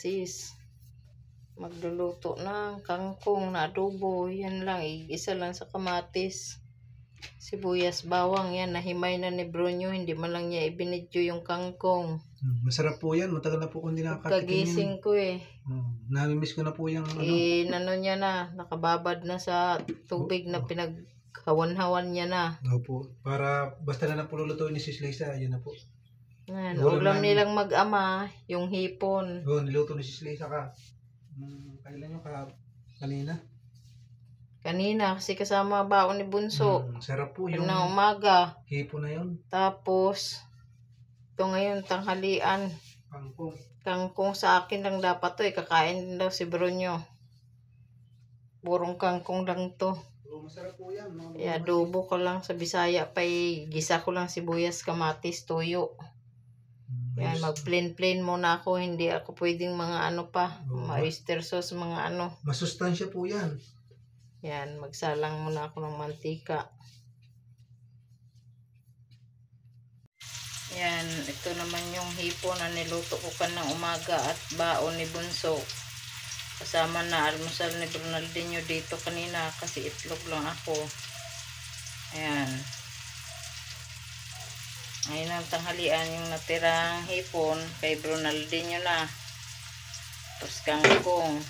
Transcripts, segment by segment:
sis. Magluluto ng kangkong na adobo. Yan lang, isa lang sa kamatis. Sibuyas, bawang, yan. Nahimay na ni Brunyo. Hindi man lang niya ibinidyo yung kangkong. Masarap po yan. Matagal na po kung hindi nakakatikim yan. Kagising ko eh. Namimiss ko na po yung Nano niya na. Nakababad na sa tubig na pinaghawan-hawan niya na. Opo. Para basta na lang po lulutuin ni Sis Lisa. Yan na po. Yan, ulam nilang mag-ama, yung hipon. Niluto ni Sis Lisa ka. Kailan yung kanina? Kanina, kasi kasama baon ni Bunso. Sarap po yung na umaga. hipon na yun. Tapos, ito ngayon, tanghalian. Kangkong. Kangkong sa akin lang dapat to. Kakain din daw si Brunyo. Purong kangkong lang to. Masarap po yan. Adobo ko lang sa Bisaya pa gisa ko lang sibuyas, kamatis, tuyo. Yan, mag-plain muna ako. Hindi ako pwedeng mga ano pa. Oyster sauce, mga ano. Masustansya po yan. Yan, magsalang muna ako ng mantika. Yan, ito naman yung hipon na niluto ko kanang umaga at baon ni Bunso. Kasama na almusal ni Bernaldinho dito kanina kasi itlog lang ako. Ayan. Ngayon ang tanghalian yung natirang hipon kay Bernaldinho na. Tapos kangkong.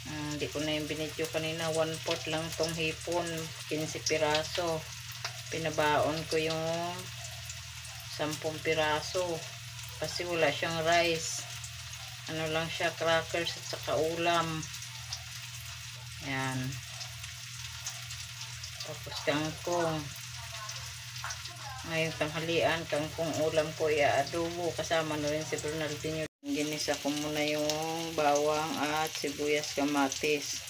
Hindi ko na yung binidyo kanina. 1/4 lang tong hipon. 15 piraso. Pinabaon ko yung 10 piraso. Kasi wala siyang rice. Ano lang siya, crackers at saka ulam. Ayan. Tapos kangkong. Ngayon tanghalian, kangkong ulam ko i-adobo. Kasama na rin si Bernaldinho. Ginisa ko muna yung bawang at sibuyas, kamatis.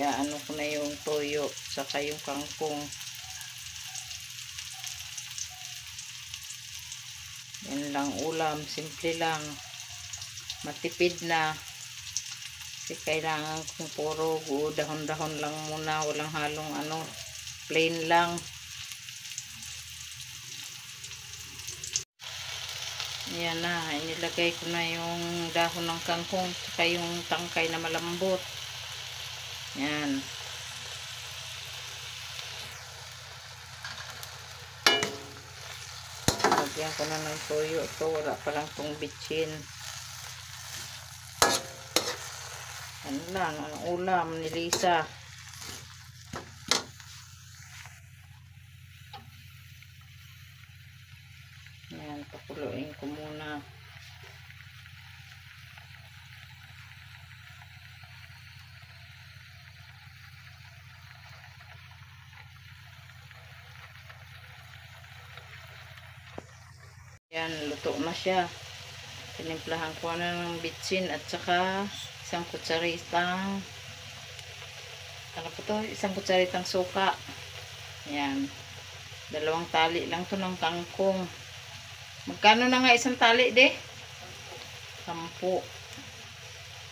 Ano ko na yung toyo saka yung kangkong. Yan lang ulam, simple lang. Matipid na. Kasi kailangan kong puro dahon-dahon lang muna, walang halong ano, plain lang. Ayan na, inilagay ko na yung dahon ng kangkong saka yung tangkay na malambot. Yan. Lagyan ko na ng toyo. Ito, wala pa lang itong bitchin. Ano lang, ang ulam ni Lisa. Yan, pakuluin ko muna. Yan, luto na siya. Tinimplahan ko na ng bitsin at saka isang kutsaritang isang kutsaritang suka. Yan. 2 tali lang to ng kangkong. Magkano na nga isang tali, de? 10.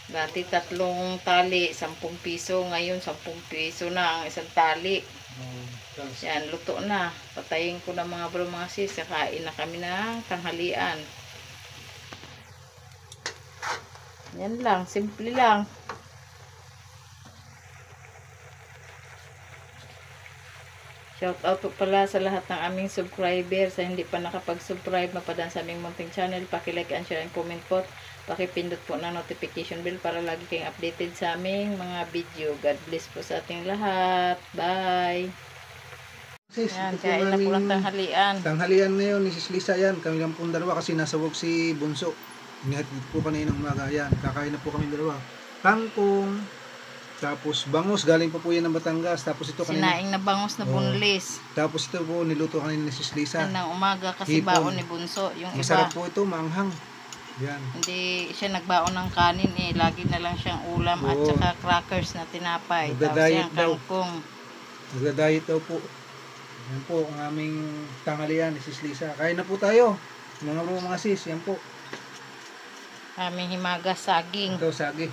Dati 3 tali, 10 piso. Ngayon 10 piso na ang isang tali. Yan, luto na. Patayin ko na mga bro, mga sis. Kain na kami ng tanghalian. Yan lang, simple lang. Shout out po pala sa lahat ng aming subscriber. Sa hindi pa nakapag-subscribe, mapadaan sa aming munting channel. Paki-like and share and comment po. Pakipindot po ng notification bell para lagi kayong updated sa aming mga video. God bless po sa ating lahat. Bye! Yan, kain na po lang tanghalian. Tanghalian na yun ni Sis Lisa yan. Kami lang pong dalawa kasi nasa work si Bunso. Inihatid po kanina ng umaga. Yan, kakain na po kami dalawa. Kangkong, tapos bangus, galing pa po yan ng Batangas. Tapos ito kanina, sinaing na bangus na bunlis. Tapos ito po niluto kanina ni Sis Lisa. Ng umaga kasi hipon. Baon ni Bunso. Yung masarap iba, po ito, maanghang. Yan. Hindi siya nagbaon ng kanin eh. Lagi na lang siyang ulam at saka crackers na tinapay. Nagda-diet daw. Kangkong. Nagda-diet daw po. Yan po ang aming tanghalian ni Sis Lisa. Kain na po tayo. Mga sis, yan po. Aming himagas saging. Ito saging.